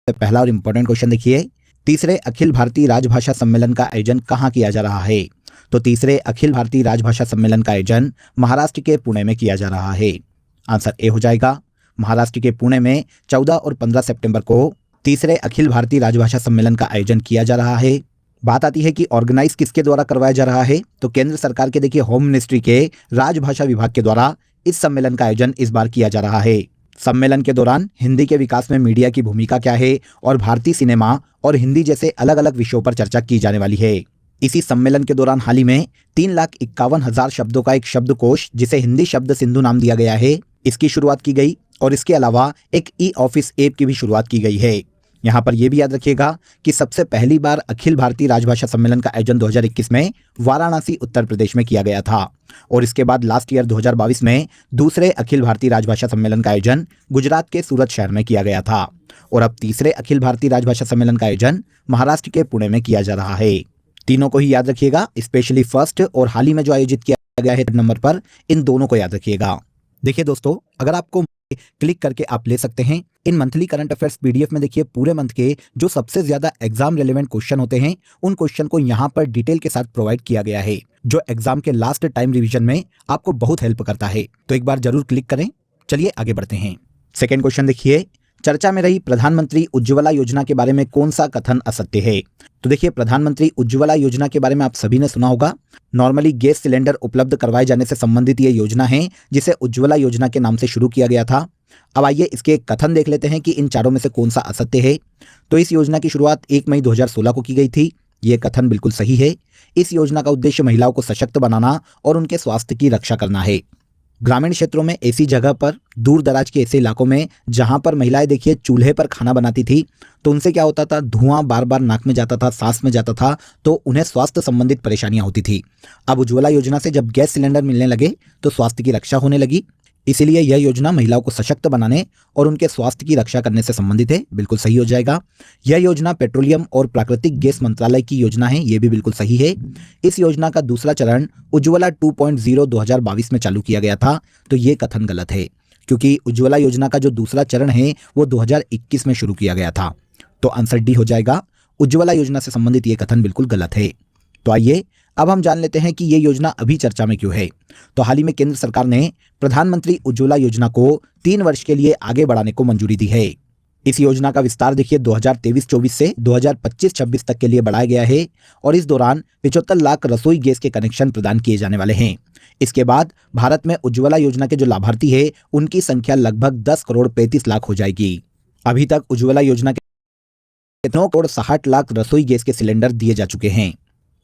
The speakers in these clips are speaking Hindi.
पहला और इंपॉर्टेंट क्वेश्चन देखिए, तीसरे अखिल भारतीय राजभाषा सम्मेलन का आयोजन कहाँ किया जा रहा है? तो तीसरे अखिल भारतीय राजभाषा सम्मेलन का आयोजन महाराष्ट्र के पुणे में किया जा रहा है। आंसर ए हो जाएगा। महाराष्ट्र के पुणे में 14 और 15 सितंबर को तीसरे अखिल भारतीय राजभाषा सम्मेलन का आयोजन किया जा रहा है। बात आती है कि ऑर्गेनाइज किसके द्वारा करवाया जा रहा है, तो केंद्र सरकार के देखिए होम मिनिस्ट्री के राजभाषा विभाग के द्वारा इस सम्मेलन का आयोजन इस बार किया जा रहा है। सम्मेलन के दौरान हिंदी के विकास में मीडिया की भूमिका क्या है और भारतीय सिनेमा और हिंदी जैसे अलग अलग विषयों पर चर्चा की जाने वाली है। इसी सम्मेलन के दौरान हाल ही में 3,51,000 शब्दों का एक शब्दकोश, जिसे हिंदी शब्द सिंधु नाम दिया गया है, इसकी शुरुआत की गई और इसके अलावा एक ई ऑफिस ऐप की भी शुरुआत की गई है। यहाँ पर यह भी याद रखिएगा कि सबसे पहली बार अखिल भारतीय राजभाषा सम्मेलन का आयोजन 2021 में वाराणसी उत्तर प्रदेश में किया गया था और इसके बाद लास्ट ईयर 2022 में दूसरे अखिल भारतीय राजभाषा सम्मेलन का आयोजन गुजरात के सूरत शहर में किया गया था और अब तीसरे अखिल भारतीय राजभाषा सम्मेलन का आयोजन महाराष्ट्र के पुणे में किया जा रहा है। तीनों को ही याद रखिएगा, स्पेशली फर्स्ट और हाल ही में जो आयोजित किया गया है नंबर पर, इन दोनों को याद रखिएगा। देखिए दोस्तों, अगर आपको क्लिक करके आप ले सकते हैं इन मंथली करंट अफेयर्स पीडीएफ में। देखिए पूरे मंथ के जो सबसे ज्यादा एग्जाम रिलेवेंट क्वेश्चन होते हैं उन क्वेश्चन को यहाँ पर डिटेल के साथ प्रोवाइड किया गया है, जो एग्जाम के लास्ट टाइम रिवीजन में आपको बहुत हेल्प करता है। तो एक बार जरूर क्लिक करें। चलिए आगे बढ़ते हैं। सेकेंड क्वेश्चन देखिए, चर्चा में रही प्रधानमंत्री उज्ज्वला योजना के बारे में कौन सा कथन असत्य है? तो देखिए प्रधानमंत्री उज्ज्वला योजना के बारे में आप सभी ने सुना होगा। नॉर्मली गैस सिलेंडर उपलब्ध करवाए जाने से संबंधित ये योजना है, जिसे उज्ज्वला योजना के नाम से शुरू किया गया था। अब आइए इसके एक कथन देख लेते हैं कि इन चारों में से कौन सा असत्य है। तो इस योजना की शुरुआत 1 मई 2016 को की गई थी। ये कथन बिल्कुल सही है। इस योजना का उद्देश्य महिलाओं को सशक्त बनाना और उनके स्वास्थ्य की रक्षा करना है। ग्रामीण क्षेत्रों में ऐसी जगह पर, दूर दराज के ऐसे इलाकों में जहां पर महिलाएं देखिए चूल्हे पर खाना बनाती थी, तो उनसे क्या होता था, धुआं बार बार नाक में जाता था, सांस में जाता था, तो उन्हें स्वास्थ्य संबंधित परेशानियां होती थी। अब उज्ज्वला योजना से जब गैस सिलेंडर मिलने लगे तो स्वास्थ्य की रक्षा होने लगी। इसीलिए यह योजना महिलाओं को सशक्त बनाने और उनके स्वास्थ्य की रक्षा करने से संबंधित है। बिल्कुल सही हो जाएगा। यह योजना पेट्रोलियम और प्राकृतिक गैस मंत्रालय की योजना है। यह भी बिल्कुल सही है। इस योजना का दूसरा चरण उज्ज्वला 2.0 2022 में चालू किया गया था। तो ये कथन गलत है, क्योंकि उज्ज्वला योजना का जो दूसरा चरण है वो 2021 में शुरू किया गया था। तो आंसर डी हो जाएगा। उज्ज्वला योजना से संबंधित ये कथन बिल्कुल गलत है। तो आइए अब हम जान लेते हैं कि ये योजना अभी चर्चा में क्यों है। तो हाल ही में केंद्र सरकार ने प्रधानमंत्री उज्ज्वला योजना को 3 वर्ष के लिए आगे बढ़ाने को मंजूरी दी है। इस योजना का विस्तार देखिए 2023-24 से 2025-26 तक के लिए बढ़ाया गया है और इस दौरान 75 लाख रसोई गैस के कनेक्शन प्रदान किए जाने वाले हैं। इसके बाद भारत में उज्ज्वला योजना के जो लाभार्थी है उनकी संख्या लगभग 10 करोड़ 35 लाख हो जाएगी। अभी तक उज्ज्वला योजना के 9 करोड़ 60 लाख रसोई गैस के सिलेंडर दिए जा चुके हैं।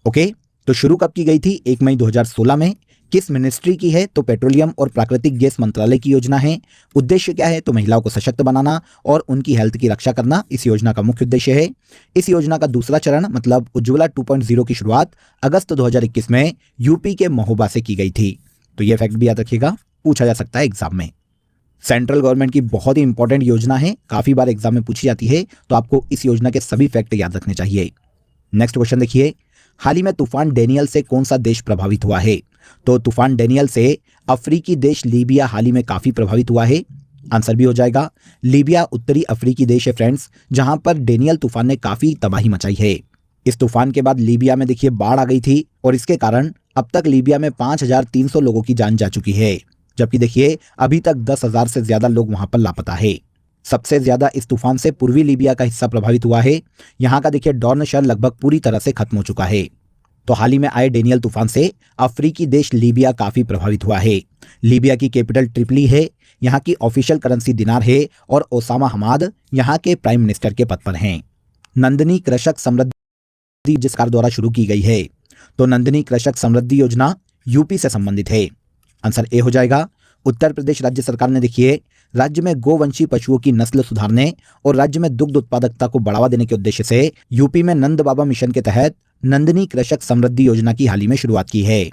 ओके, तो शुरू कब की गई थी? 1 मई 2016 में। किस मिनिस्ट्री की है? तो पेट्रोलियम और प्राकृतिक गैस मंत्रालय की योजना है। उद्देश्य क्या है? तो महिलाओं को सशक्त बनाना और उनकी हेल्थ की रक्षा करना इस योजना का मुख्य उद्देश्य है। इस योजना का दूसरा चरण मतलब उज्ज्वला 2.0 की शुरुआत अगस्त 2021 में यूपी के महोबा से की गई थी। तो यह फैक्ट भी याद रखिएगा, पूछा जा सकता है एग्जाम में। सेंट्रल गवर्नमेंट की बहुत ही इंपॉर्टेंट योजना है, काफी बार एग्जाम में पूछी जाती है, तो आपको इस योजना के सभी फैक्ट याद रखने चाहिए। नेक्स्ट क्वेश्चन देखिए, हाल ही में तूफान डेनियल से कौन सा देश प्रभावित हुआ है? तो तूफान डेनियल से अफ्रीकी देश लीबिया हाल ही में काफी प्रभावित हुआ है। आंसर भी हो जाएगा। लीबिया उत्तरी अफ्रीकी देश है फ्रेंड्स, जहां पर डेनियल तूफान ने काफी तबाही मचाई है। इस तूफान के बाद लीबिया में देखिए बाढ़ आ गई थी और इसके कारण अब तक लीबिया में 5,300 लोगों की जान जा चुकी है, जबकि देखिए अभी तक 10,000 से ज्यादा लोग वहां पर लापता है। सबसे ज्यादा इस तूफान से पूर्वी लीबिया का हिस्सा प्रभावित हुआ है। यहाँ का देखिए डॉर्न शहर लगभग पूरी तरह से खत्म हो चुका है। तो हाल ही में आए डेनियल तूफान से अफ्रीकी देश लीबिया काफी प्रभावित हुआ है। लीबिया की कैपिटल ट्रिपली है, यहाँ की ऑफिशियल करेंसी दिनार है और ओसामा हमाद यहाँ के प्राइम मिनिस्टर के पद पर हैं। नंदिनी कृषक समृद्धि जिस सरकार द्वारा शुरू की गई है, तो नंदिनी कृषक समृद्धि योजना यूपी से संबंधित है। आंसर ए हो जाएगा। उत्तर प्रदेश राज्य सरकार ने देखिए राज्य में गोवंशी पशुओं की नस्ल सुधारने और राज्य में दुग्ध उत्पादकता को बढ़ावा देने के उद्देश्य से यूपी में नंद बाबा मिशन के तहत नंदिनी कृषक समृद्धि योजना की हाल ही में शुरुआत की है।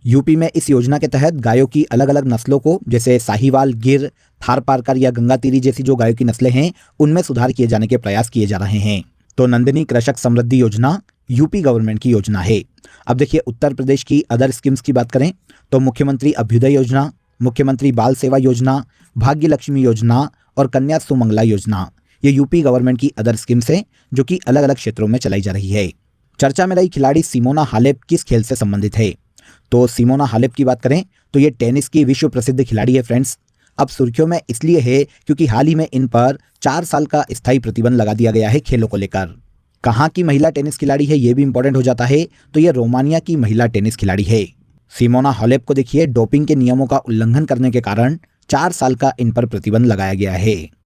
यूपी में इस योजना के तहत गायों की अलग अलग नस्लों को, जैसे साहीवाल, गिर, थारपारकर या गंगातीरी जैसी जो गायों की नस्लें हैं, उनमें सुधार किए जाने के प्रयास किए जा रहे हैं। तो नंदिनी कृषक समृद्धि योजना यूपी गवर्नमेंट की योजना है। अब देखिए उत्तर प्रदेश की अदर स्कीम्स की बात करें तो मुख्यमंत्री अभ्युदय योजना, मुख्यमंत्री बाल सेवा योजना, भाग्य लक्ष्मी योजना और कन्या सुमंगला योजना, ये यूपी गवर्नमेंट की अदर स्कीम्स है जो कि अलग अलग क्षेत्रों में चलाई जा रही है। चर्चा में रही खिलाड़ी सिमोना हालेप किस खेल से संबंधित है? तो सिमोना हालेप की बात करें तो ये टेनिस की विश्व प्रसिद्ध खिलाड़ी है फ्रेंड्स। अब सुर्खियों में इसलिए है क्योंकि हाल ही में इन पर 4 साल का स्थायी प्रतिबंध लगा दिया गया है खेलों को लेकर। कहाँ की महिला टेनिस खिलाड़ी है ये भी इंपॉर्टेंट हो जाता है, तो ये रोमानिया की महिला टेनिस खिलाड़ी है। सिमोना हालेप को देखिए, डोपिंग के नियमों का उल्लंघन करने के कारण 4 साल का इन पर प्रतिबंध लगाया गया है।